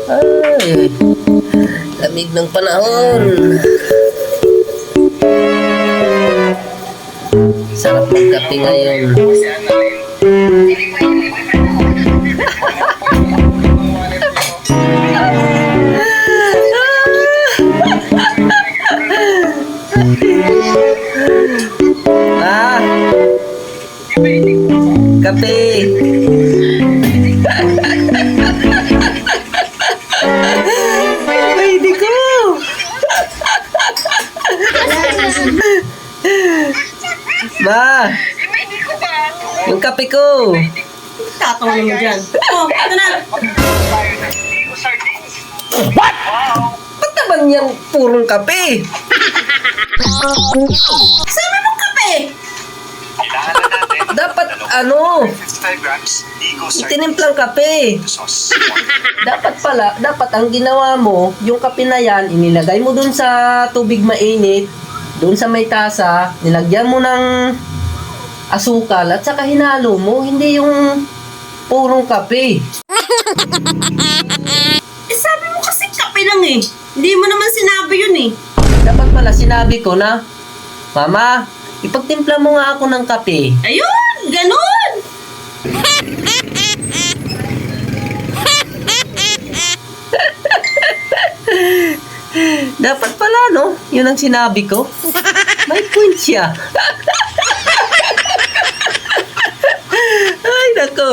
Ay, lamig ng panahon. Sarap magkape ngayon. Ah, kape. Pwede ko. Ma, yung kape ko. Tatawa naman dyan. Oh, ito na. What? Ba't naman yung purong kape? Sabi mo kape. Dapat ano, 55 grams, Eagle itinimplang kape. sauce. Dapat ang ginawa mo, yung kape na yan, inilagay mo dun sa tubig mainit, dun sa may tasa, nilagyan mo ng asukal at saka hinalo mo, hindi yung purong kape. Sabi mo kasi kape lang eh. Hindi mo naman sinabi yun eh. Dapat pala sinabi ko na, Mama, ipagtimpla mo nga ako ng kape. Ayun, ganun. Dapat pala, no? Yun ang sinabi ko. May point siya. Ay, nako.